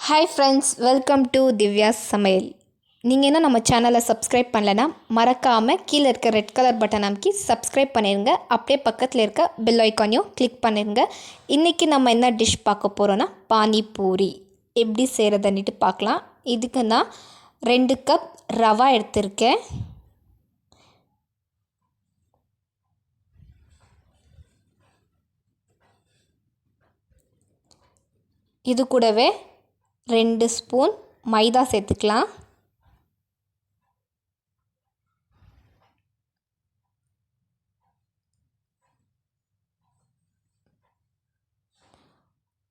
Hi friends, welcome to Divya's சமையல். நீங்கள் என்ன நம்ம சேனலை சப்ஸ்கிரைப் பண்ணலைன்னா மறக்காமல் கீழே இருக்க ரெட் கலர் பட்டன் அமைக்கி சப்ஸ்கிரைப் பண்ணிடுங்க. அப்படியே பக்கத்தில் இருக்க பெல் ஐக்கானையும் கிளிக் பண்ணிடுங்க. இன்றைக்கி நம்ம என்ன டிஷ் பார்க்க போகிறோன்னா பானி பூரி எப்படி செய்கிறதுன்னுட்டு பார்க்கலாம். இதுக்கு நான் 2 கப் ரவா எடுத்திருக்கேன். இது கூடவே 2 ஸ்பூன் மைதா சேர்த்துக்கலாம்.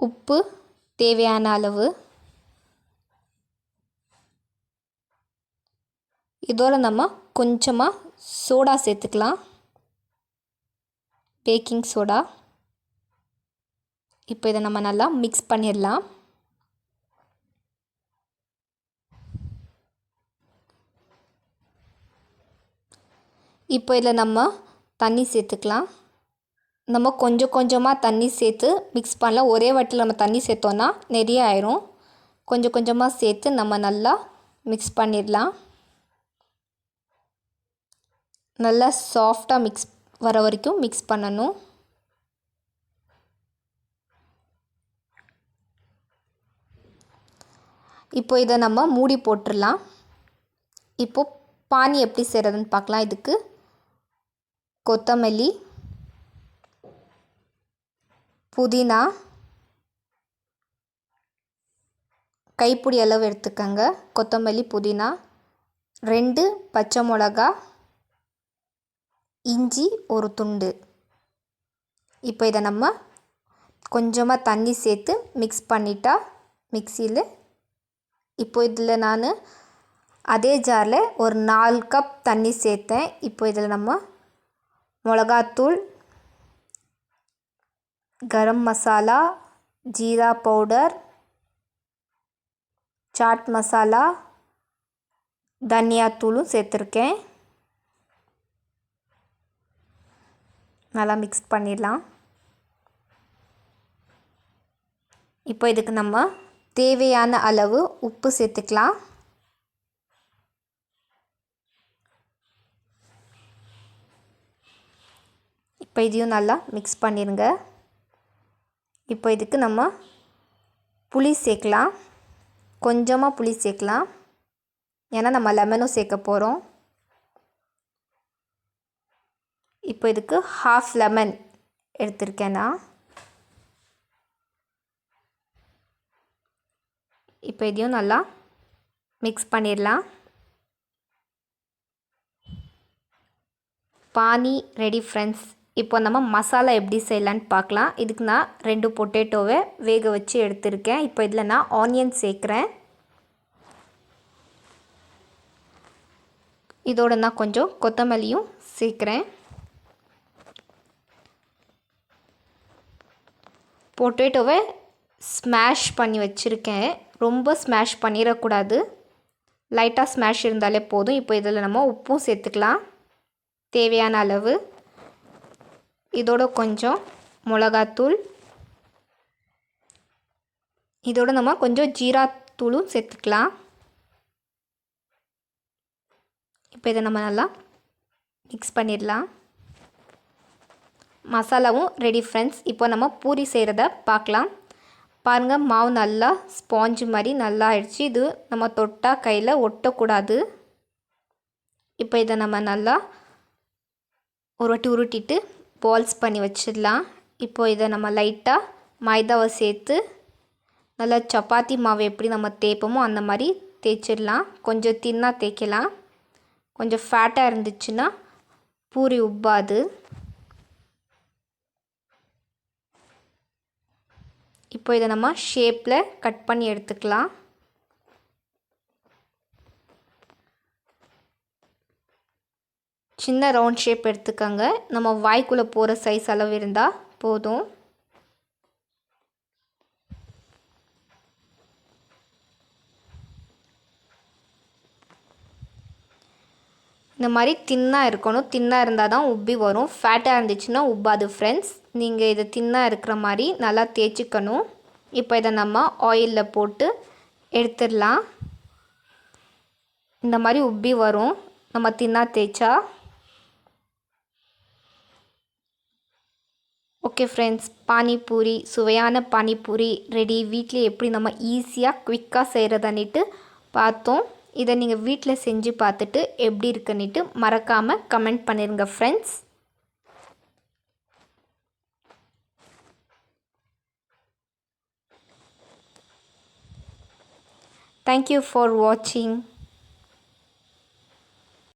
உப்பு தேவையான அளவு. இதோட நம்ம கொஞ்சமாக சோடா சேர்த்துக்கலாம், பேக்கிங் சோடா. இப்போ இதை நம்ம நல்லா மிக்ஸ் பண்ணிடலாம். இப்போ இதில் நம்ம தண்ணி சேர்த்துக்கலாம். நம்ம கொஞ்சம் கொஞ்சமாக தண்ணி சேர்த்து மிக்ஸ் பண்ணலாம். ஒரே வாட்டில் நம்ம தண்ணி சேர்த்தோன்னா நிறைய ஆயிரும். கொஞ்சம் கொஞ்சமாக சேர்த்து நம்ம நல்லா மிக்ஸ் பண்ணிடலாம். நல்லா சாஃப்டாக மிக்ஸ் வர வரைக்கும் மிக்ஸ் பண்ணணும். இப்போ இதை நம்ம மூடி போட்டுடலாம். இப்போது பானி எப்படி செய்கிறதுன்னு பார்க்கலாம். இதுக்கு கொத்தமல்லி, புதினா கைப்பிடி அளவு எடுத்துக்கோங்க. கொத்தமல்லி, புதினா, 2 பச்சை மிளகா, இஞ்சி ஒரு துண்டு. இப்போ இதை நம்ம கொஞ்சமாக தண்ணி சேர்த்து மிக்ஸ் பண்ணிட்டா மிக்சியில். இப்போ இதில் நான் அதே ஜாரில் ஒரு 4 கப் தண்ணி சேர்த்தேன். இப்போ இதில் நம்ம மிளகாத்தூள், கரம் மசாலா, ஜீரா பவுடர், சாட் மசாலா, தனியாத்தூளும் சேர்த்துருக்கேன். நல்லா மிக்ஸ் பண்ணிடலாம். இப்போ இதுக்கு நம்ம தேவையான அளவு உப்பு சேர்த்துக்கலாம். இப்போ இதையும் நல்லா மிக்ஸ் பண்ணிடுங்க. இப்போ இதுக்கு நம்ம புளி சேர்க்கலாம். கொஞ்சமாக புளி சேர்க்கலாம், ஏன்னா நம்ம லெமனும் சேர்க்க போகிறோம். இப்போ இதுக்கு 1/2 லெமன் எடுத்திருக்கேன் நான். இப்போ இதையும் நல்லா மிக்ஸ் பண்ணிடலாம். பானி ரெடி ஃப்ரெண்ட்ஸ். இப்போ நம்ம மசாலா எப்படி செய்யலான்னு பார்க்கலாம். இதுக்கு நான் 2 பொட்டேட்டோவை வேக வச்சு எடுத்திருக்கேன். இப்போ இதில் நான் ஆனியன் சேர்க்குறேன். இதோட நான் கொஞ்சம் கொத்தமல்லியும் சேர்க்குறேன். பொட்டேட்டோவை ஸ்மாஷ் பண்ணி வச்சுருக்கேன். ரொம்ப ஸ்மாஷ் பண்ணிடக்கூடாது, லைட்டாக ஸ்மாஷ் இருந்தாலே போதும். இப்போ இதில் நம்ம உப்பும் சேர்த்துக்கலாம் தேவையான அளவு. இதோட கொஞ்சம் மிளகாத்தூள், இதோட நம்ம கொஞ்சம் ஜீராத்தூளும் சேர்த்துக்கலாம். இப்போ இதை நம்ம நல்லா மிக்ஸ் பண்ணிடலாம். மசாலாவும் ரெடி ஃப்ரெண்ட்ஸ். இப்போ நம்ம பூரி செய்கிறத பார்க்கலாம். பாருங்கள், மாவு நல்லா ஸ்பாஞ்சு மாதிரி நல்லா ஆயிடுச்சு. இது நம்ம தொட்டால் கையில் ஒட்டக்கூடாது. இப்போ இதை நம்ம நல்லா ஒரு வாட்டி உருட்டிட்டு பால்ஸ் பண்ணி வச்சிடலாம். இப்போ இதை நம்ம லைட்டாக மைதாவை சேர்த்து நல்லா சப்பாத்தி மாவு எப்படி நம்ம தேய்ப்போமோ அந்த மாதிரி தேய்ச்சிடலாம். கொஞ்சம் தின்னாக தேய்க்கலாம். கொஞ்சம் ஃபேட்டாக இருந்துச்சுன்னா பூரி உப்பாது. இப்போ இதை நம்ம ஷேப்பில் கட் பண்ணி எடுத்துக்கலாம். சின்ன ரவுண்ட் ஷேப் எடுத்துக்கோங்க. நம்ம வாய்க்குள்ளே போகிற சைஸ் அளவு இருந்தால் போதும். இந்த மாதிரி தின்னாக இருக்கணும். தின்னாக இருந்தால் தான் உப்பி வரும். ஃபேட்டாக இருந்துச்சுன்னா உப்பாது ஃப்ரெண்ட்ஸ். நீங்கள் இதை தின்னாக இருக்கிற மாதிரி நல்லா தேய்ச்சிக்கணும். இப்போ இதை நம்ம ஆயிலில் போட்டு எடுத்துடலாம். இந்த மாதிரி உப்பி வரும் நம்ம தின்னா தேய்ச்சா. ஓகே ஃப்ரெண்ட்ஸ், பானிபூரி, சுவையான பானிபூரி ரெடி. வீட்டில் எப்படி நம்ம ஈஸியாக குவிக்காக செய்கிறதன்னிட்டு பார்த்தோம். இதை நீங்கள் வீட்டில் செஞ்சு பார்த்துட்டு எப்படி இருக்குன்னிட்டு மறக்காமல் கமெண்ட் பண்ணிடுங்க friends. Thank you for watching.